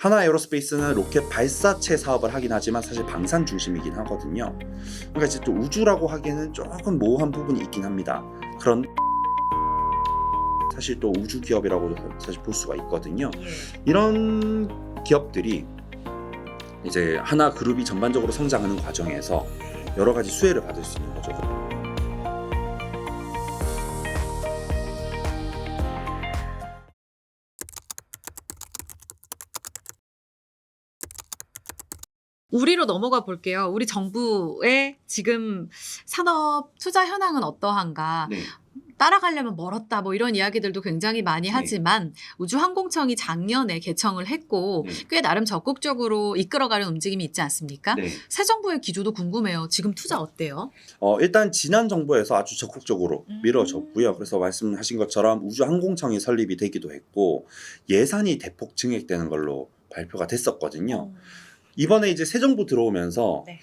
하나에어로스페이스는 로켓 발사체 사업을 하긴 하지만 사실 방산 중심이긴 하거든요. 그러니까 이제 또 우주라고 하기에는 조금 모호한 부분이 있긴 합니다. 그런 사실 또 우주 기업이라고도 사실 볼 수가 있거든요. 이런 기업들이 이제 하나 그룹이 전반적으로 성장하는 과정에서 여러 가지 수혜를 받을 수 있는 거죠. 우리로 넘어가 볼게요. 우리 정부의 지금 산업 투자 현황은 어떠한가? 네. 따라가려면 멀었다 뭐 이런 이야기들도 굉장히 많이 네. 하지만 우주항공청이 작년에 개청을 했고 네. 꽤 나름 적극적으로 이끌어가려는 움직임이 있지 않습니까? 네. 새 정부의 기조도 궁금해요. 지금 투자 어때요? 일단 지난 정부에서 아주 적극적으로 밀어줬고요. 그래서 말씀하신 것처럼 우주항공청이 설립이 되기도 했고 예산이 대폭 증액되는 걸로 발표가 됐었거든요. 이번에 이제 새 정부 들어오면서 네.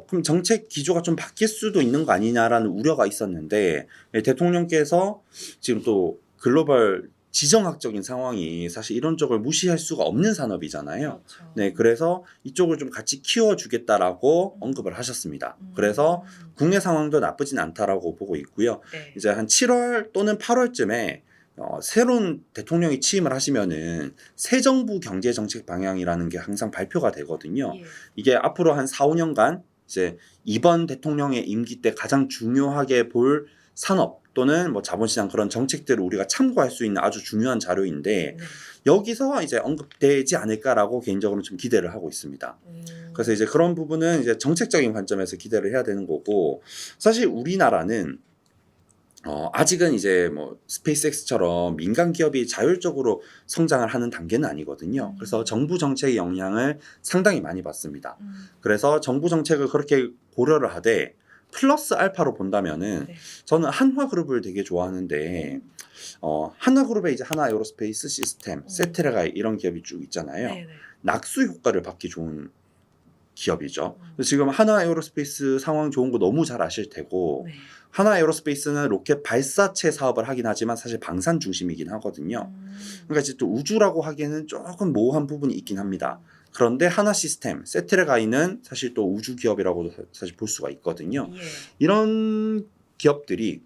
그럼 정책 기조가 좀 바뀔 수도 있는 거 아니냐라는 우려가 있었는데 대통령께서 지금 또 글로벌 지정학적인 상황이 사실 이런 쪽을 무시할 수가 없는 산업이잖아요. 그렇죠. 네, 그래서 이쪽을 좀 같이 키워주겠다라고 언급을 하셨습니다. 그래서 국내 상황도 나쁘진 않다라고 보고 있고요. 네. 이제 한 7월 또는 8월쯤에 새로운 대통령이 취임을 하시면은 새 정부 경제 정책 방향이라는 게 항상 발표가 되거든요. 예. 이게 앞으로 한 4, 5년간 이제 이번 대통령의 임기 때 가장 중요하게 볼 산업 또는 뭐 자본시장 그런 정책들을 우리가 참고할 수 있는 아주 중요한 자료인데 네. 여기서 이제 언급되지 않을까라고 개인적으로 좀 기대를 하고 있습니다. 그래서 이제 그런 부분은 이제 정책적인 관점에서 기대를 해야 되는 거고 사실 우리나라는 아직은 이제 뭐 스페이스X처럼 민간 기업이 자율적으로 성장을 하는 단계는 아니거든요. 그래서 정부 정책의 영향을 상당히 많이 받습니다. 그래서 정부 정책을 그렇게 고려를 하되 플러스 알파로 본다면은 네. 저는 한화그룹을 되게 좋아하는데 한화그룹에 이제 하나에어로스페이스 시스템, 세테라가 이런 기업이 쭉 있잖아요. 네. 낙수 효과를 받기 좋은 기업이죠. 지금 하나에어로스페이스 상황 좋은 거 너무 잘 아실 테고 네. 하나에어로스페이스는 로켓 발사체 사업을 하긴 하지만 사실 방산 중심이긴 하거든요. 그러니까 이제 또 우주라고 하기에는 조금 모호한 부분이 있긴 합니다. 그런데 하나 시스템, 세트레가이는 사실 또 우주 기업이라고도 사실 볼 수가 있거든요. 예. 이런 기업들이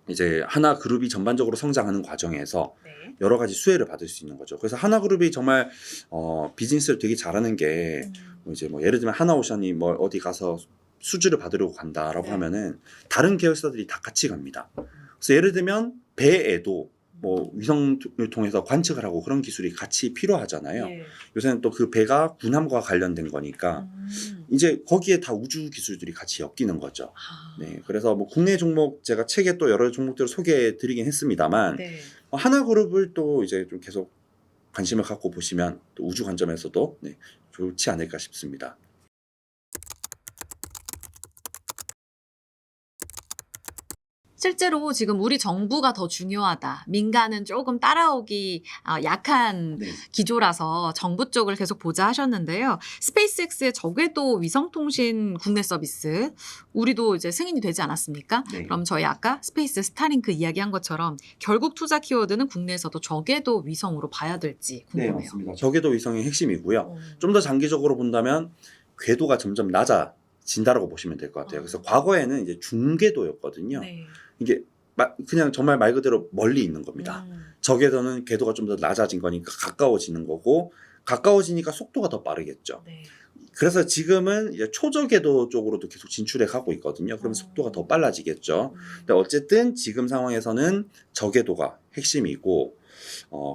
이제 하나 그룹이 전반적으로 성장하는 과정에서 네. 여러 가지 수혜를 받을 수 있는 거죠. 그래서 하나 그룹이 정말 비즈니스를 되게 잘하는 게 이제 뭐 예를 들면 하나오션이 뭐 어디 가서 수주를 받으려고 간다라고 네. 하면은 다른 계열사들이 다 같이 갑니다. 그래서 예를 들면 배에도 뭐 위성을 통해서 관측을 하고 그런 기술이 같이 필요하잖아요. 예. 요새는 또 그 배가 군함과 관련된 거니까 이제 거기에 다 우주 기술들이 같이 엮이는 거죠. 네, 그래서 뭐 국내 종목 제가 책에 또 여러 종목들을 소개해드리긴 했습니다만 네. 하나그룹을 또 이제 좀 계속 관심을 갖고 보시면 또 우주 관점에서도 네, 좋지 않을까 싶습니다. 실제로 지금 우리 정부가 더 중요하다. 민간은 조금 따라오기 약한 네. 기조라서 정부 쪽을 계속 보자 하셨는데요. 스페이스X의 저궤도 위성통신 국내 서비스 우리도 이제 승인이 되지 않았습니까? 네. 그럼 저희 아까 스페이스 스타링크 이야기한 것처럼 결국 투자 키워드는 국내에서도 저궤도 위성으로 봐야 될지 네, 궁금해요. 맞습니다. 저궤도 위성이 핵심이고요. 좀 더 장기적으로 본다면 궤도가 점점 낮아진다라고 보시면 될 것 같아요. 그래서 과거에는 이제 중궤도였거든요. 네. 이게 그냥 정말 말 그대로 멀리 있는 겁니다. 저궤도는 궤도가 좀 더 낮아진 거니까 가까워지는 거고 가까워지니까 속도가 더 빠르겠죠. 네. 그래서 지금은 이제 초저궤도 쪽으로도 계속 진출해 가고 있거든요. 그럼 속도가 더 빨라지겠죠. 근데 어쨌든 지금 상황에서는 저궤도가 핵심이고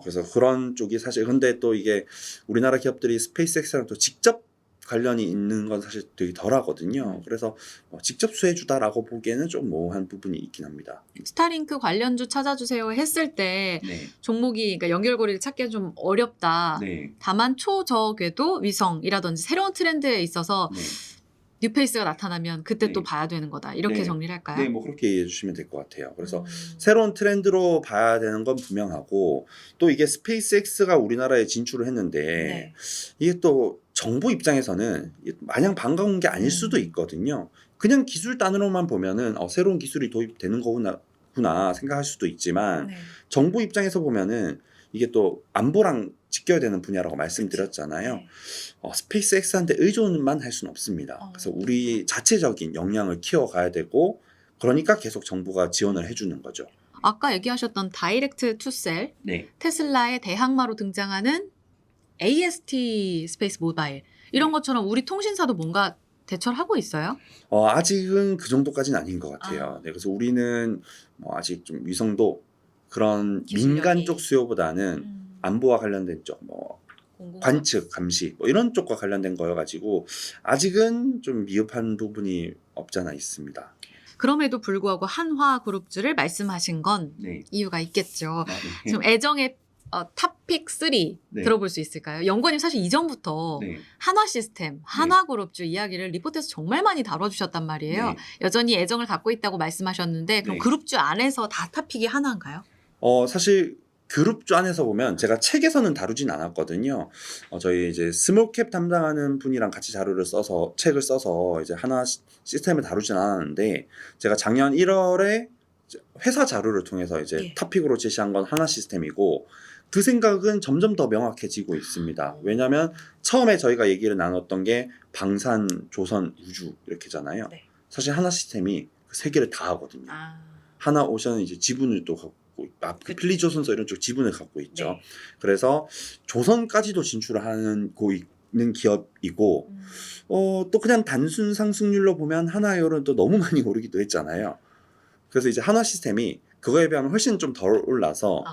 그래서 그런 쪽이 사실 근데 또 이게 우리나라 기업들이 스페이스X랑 또 직접 관련이 있는 건 사실 되게 덜하거든요. 그래서 직접 수혜주다라고 보기에는 좀 모호한 부분이 있긴 합니다. 스타링크 관련주 찾아주세요 했을 때 네. 종목이 그러니까 연결고리를 찾기가 좀 어렵다. 네. 다만 초저궤도 위성이라든지 새로운 트렌드에 있어서 네. 뉴페이스가 나타나면 그때 네. 또 봐야 되는 거다. 이렇게 네. 정리를 할까요? 네, 뭐 그렇게 이해해 주시면 될 것 같아요. 그래서 새로운 트렌드로 봐야 되는 건 분명하고 또 이게 스페이스X가 우리나라에 진출을 했는데 네. 이게 또 정부 입장에서는 마냥 반가운 게 아닐 수도 있거든요. 그냥 기술단으로만 보면은 새로운 기술이 도입되는 거구나 생각할 수도 있지만 네. 정부 입장에서 보면은 이게 또 안보랑 지켜야 되는 분야라고 말씀드렸잖아요. 네. 스페이스X한테 의존만 할 수는 없습니다. 그래서 우리 자체적인 역량을 키워가야 되고 그러니까 계속 정부가 지원을 해주는 거죠. 아까 얘기하셨던 다이렉트 투셀, 네. 테슬라의 대항마로 등장하는 AST 스페이스 모바일 이런 것처럼 우리 통신사도 뭔가 대처를 하고 있어요? 아직은 그 정도까지는 아닌 것 같아요. 네, 그래서 우리는 뭐 아직 좀 위성도 그런 기술력이. 민간 쪽 수요보다는 안보와 관련된 쪽, 뭐 관측, 감시 뭐 이런 쪽과 관련된 거여가지고 아직은 좀 미흡한 부분이 없잖아 있습니다. 그럼에도 불구하고 한화그룹주를 말씀하신 건 네. 이유가 있겠죠. 네. 지금 애정의 탑픽 3 네. 들어볼 수 있을까요? 연구원님 사실 이전부터 네. 한화시스템, 한화그룹주 이야기를 리포트에서 정말 많이 다뤄주셨단 말이에요. 네. 여전히 애정을 갖고 있다고 말씀하셨는데 그럼 네. 그룹주 안에서 다 탑픽이 하나인가요? 사실 그룹주 안에서 보면 제가 책에서는 다루진 않았거든요. 저희 이제 스몰캡 담당하는 분이랑 같이 책을 써서 이제 하나 시스템을 다루진 않았는데 제가 작년 1월에 회사 자료를 통해서 이제 네. 탑픽으로 제시한 건 하나 시스템이고 그 생각은 점점 더 명확해지고 있습니다. 왜냐하면 처음에 저희가 얘기를 나눴던 게 방산, 조선, 우주 이렇게잖아요. 네. 사실 하나 시스템이 그 세 개를 다 하거든요. 하나 오션은 이제 지분을 또 갖고 필리조선소 이런 쪽 지분을 갖고 있죠. 네. 그래서 조선까지도 진출을 하고 있는 기업이고 또 그냥 단순 상승률로 보면 하나열은 또 너무 많이 오르기도 했잖아요. 그래서 이제 한화 시스템이 그거에 비하면 훨씬 좀 덜 올라서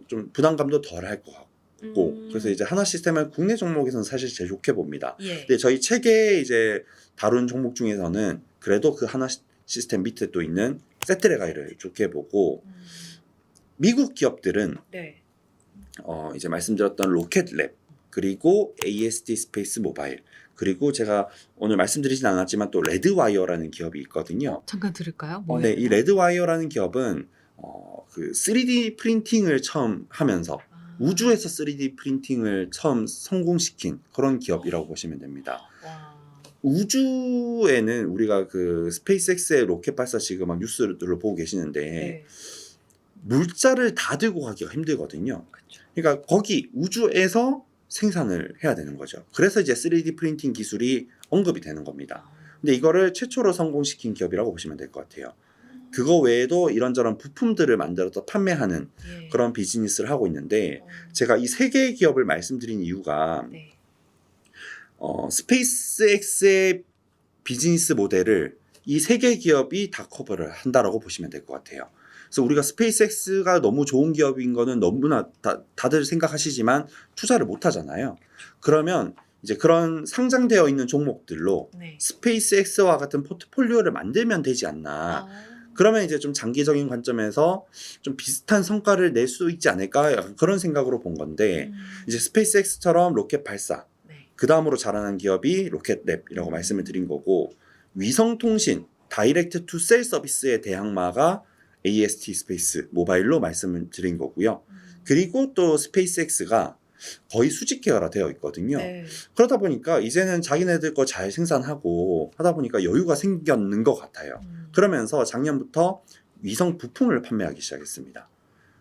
좀 부담감도 덜 할 것 같고 그래서 이제 한화 시스템을 국내 종목에서는 사실 제일 좋게 봅니다. 예. 근데 저희 책에 이제 다룬 종목 중에서는 그래도 그 한화 시스템 밑에 또 있는 세트레가이를 좋게 보고 미국 기업들은 네. 이제 말씀드렸던 로켓랩 그리고 AST 스페이스 모바일 그리고 제가 오늘 말씀드리진 않았지만 또 레드와이어라는 기업이 있거든요. 잠깐 들을까요? 뭐예요? 네, 이 레드와이어라는 기업은 그 3D 프린팅을 처음 하면서 우주에서 3D 프린팅을 처음 성공시킨 그런 기업이라고 보시면 됩니다. 우주에는 우리가 그 스페이스X의 로켓 발사 지금 막 뉴스들을 보고 계시는데 네. 물자를 다 들고 가기가 힘들거든요. 그쵸. 그러니까 거기 우주에서 생산을 해야 되는 거죠. 그래서 이제 3D 프린팅 기술이 언급이 되는 겁니다. 근데 이거를 최초로 성공시킨 기업이라고 보시면 될 것 같아요. 그거 외에도 이런저런 부품들을 만들어서 판매하는 예. 그런 비즈니스를 하고 있는데 제가 이 세 개의 기업을 말씀드린 이유가 네. 스페이스X의 비즈니스 모델을 이 세 개 기업이 다 커버를 한다라고 보시면 될 것 같아요. 그래서 우리가 스페이스X가 너무 좋은 기업인 거는 너무나 다들 생각하시지만 투자를 못 하잖아요. 그러면 이제 그런 상장되어 있는 종목들로 네. 스페이스X와 같은 포트폴리오를 만들면 되지 않나. 그러면 이제 좀 장기적인 관점에서 좀 비슷한 성과를 낼 수 있지 않을까 약간 그런 생각으로 본 건데 이제 스페이스X처럼 로켓 발사 네. 그 다음으로 자라난 기업이 로켓랩이라고 말씀을 드린 거고 위성통신 다이렉트 투 셀 서비스의 대항마가 AST 스페이스 모바일로 말씀을 드린 거고요. 그리고 또 스페이스X가 거의 수직계열화 되어 있거든요. 네. 그러다 보니까 이제는 자기네들 거 잘 생산하고 하다 보니까 여유가 생겼는 것 같아요. 그러면서 작년부터 위성 부품을 판매하기 시작했습니다.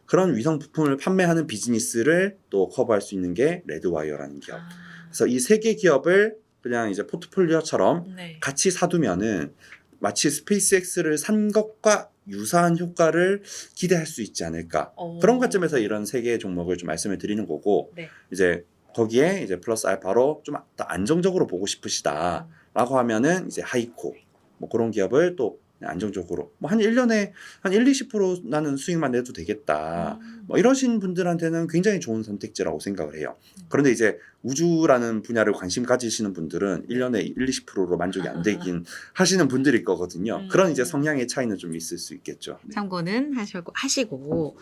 그런 위성 부품을 판매하는 비즈니스를 또 커버할 수 있는 게 레드와이어라는 기업. 그래서 이 세 개 기업을 그냥 이제 포트폴리오처럼 네. 같이 사두면은 마치 스페이스X를 산 것과 유사한 효과를 기대할 수 있지 않을까. 그런 관점에서 이런 세 개의 종목을 좀 말씀을 드리는 거고 네. 이제 거기에 이제 플러스 알파로 좀 더 안정적으로 보고 싶으시다라고 하면은 이제 하이코 뭐 그런 기업을 또 안정적으로 뭐 한 1년에 한 1-20% 나는 수익만 내도 되겠다. 뭐 이러신 분들한테는 굉장히 좋은 선택지라고 생각을 해요. 그런데 이제 우주라는 분야를 관심 가지시는 분들은 1년에 1-20%로 만족이 안 되긴 하시는 분들일 거거든요. 그런 이제 성향의 차이는 좀 있을 수 있겠죠. 네. 참고는 하시고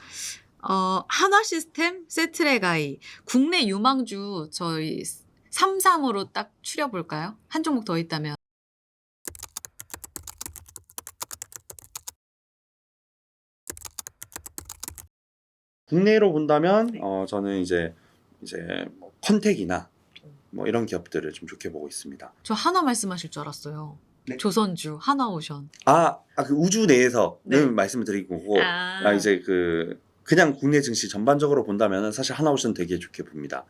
한화 시스템 세트레가이 국내 유망주 저희 3-3으로 딱 추려볼까요? 한 종목 더 있다면. 국내로 본다면 네. 저는 이제 뭐 컨택이나 뭐 이런 기업들을 좀 좋게 보고 있습니다. 저 한화 말씀하실 줄 알았어요. 네. 조선주, 하나오션. 그 우주 내에서는 네. 말씀을 드린 거고 아. 이제 그 그냥 국내 증시 전반적으로 본다면 사실 하나오션 되게 좋게 봅니다.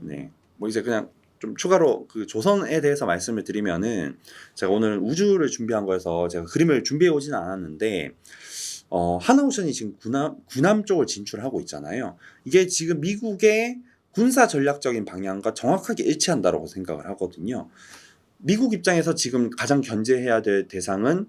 네. 뭐 이제 그냥 좀 추가로 그 조선에 대해서 말씀을 드리면은 제가 오늘 우주를 준비한 거에서 제가 그림을 준비해 오지는 않았는데 하나오션이 지금 군함 쪽을 진출하고 있잖아요. 이게 지금 미국의 군사 전략적인 방향과 정확하게 일치한다고 생각을 하거든요. 미국 입장에서 지금 가장 견제해야 될 대상은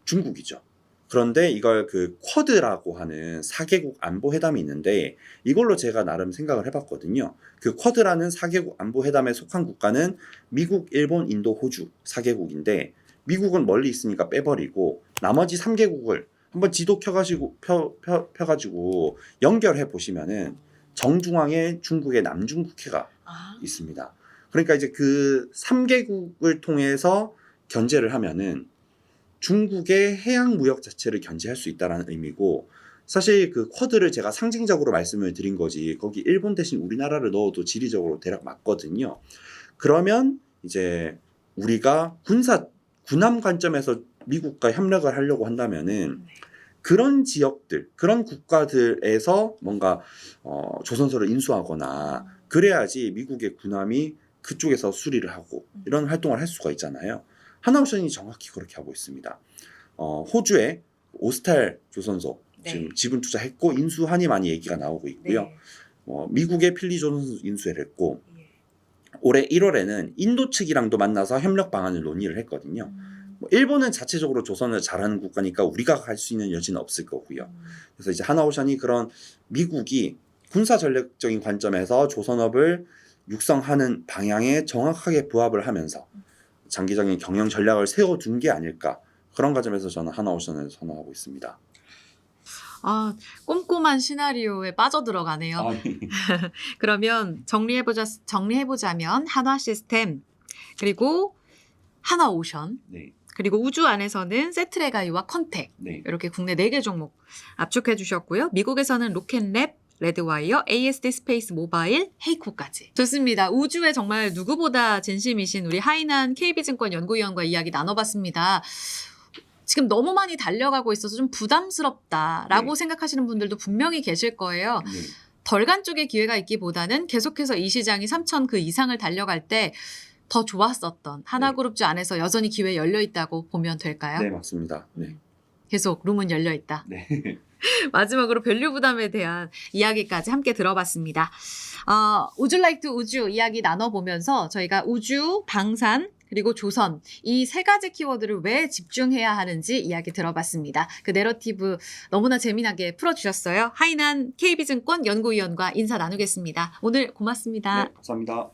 중국이죠. 그런데 이걸 그 쿼드라고 하는 4개국 안보 회담이 있는데 이걸로 제가 나름 생각을 해봤거든요. 그 쿼드라는 4개국 안보 회담에 속한 국가는 미국, 일본, 인도, 호주 4개국인데 미국은 멀리 있으니까 빼버리고 나머지 3개국을 한번 지도 펴가지고 연결해 보시면은 정중앙에 중국의 남중국해가 있습니다. 그러니까 이제 그 3개국을 통해서 견제를 하면은 중국의 해양 무역 자체를 견제할 수 있다는 의미고 사실 그 쿼드를 제가 상징적으로 말씀을 드린 거지 거기 일본 대신 우리나라를 넣어도 지리적으로 대략 맞거든요. 그러면 이제 우리가 군함 관점에서 미국과 협력을 하려고 한다면은 그런 지역들, 그런 국가들에서 뭔가 조선소를 인수하거나 그래야지 미국의 군함이 그쪽에서 수리를 하고 이런 활동을 할 수가 있잖아요. 하나오션이 정확히 그렇게 하고 있습니다. 호주에 오스탈 조선소 지금 지분 투자했고 인수하니 많이 얘기가 나오고 있고요. 미국의 필리 조선소 인수를 했고 올해 1월에는 인도 측이랑도 만나서 협력 방안을 논의를 했거든요. 일본은 자체적으로 조선을 잘하는 국가니까 우리가 갈 수 있는 여지는 없을 거고요. 그래서 이제 하나오션이 그런 미국이 군사 전략적인 관점에서 조선업을 육성하는 방향에 정확하게 부합을 하면서 장기적인 경영 전략을 세워둔 게 아닐까 그런 과정에서 저는 하나오션을 선호하고 있습니다. 꼼꼼한 시나리오에 빠져들어가네요. 그러면 정리해보자면 한화 시스템 그리고 하나오션 네. 그리고 우주 안에서는 세트레가이와 컨택 이렇게 국내 4개 종목 압축해 주셨고요. 미국에서는 로켓랩, 레드와이어, ASD 스페이스 모바일, 헤이코까지. 좋습니다. 우주에 정말 누구보다 진심이신 우리 하이난 KB증권 연구위원과 이야기 나눠봤습니다. 지금 너무 많이 달려가고 있어서 좀 부담스럽다라고 생각하시는 분들도 분명히 계실 거예요. 덜간 쪽에 기회가 있기보다는 계속해서 이 시장이 3천 그 이상을 달려갈 때 더 좋았었던 하나그룹주 안에서 여전히 기회 열려 있다고 보면 될까요? 네, 맞습니다. 네. 계속 룸은 열려 있다. 네. 마지막으로 밸류 부담에 대한 이야기까지 함께 들어봤습니다. Would you like to 우주 이야기 나눠보면서 저희가 우주, 방산, 그리고 조선 이 3가지 키워드를 왜 집중해야 하는지 이야기 들어봤습니다. 그 내러티브 너무나 재미나게 풀어주셨어요. 하이난 KB증권 연구위원과 인사 나누겠습니다. 오늘 고맙습니다. 네, 감사합니다.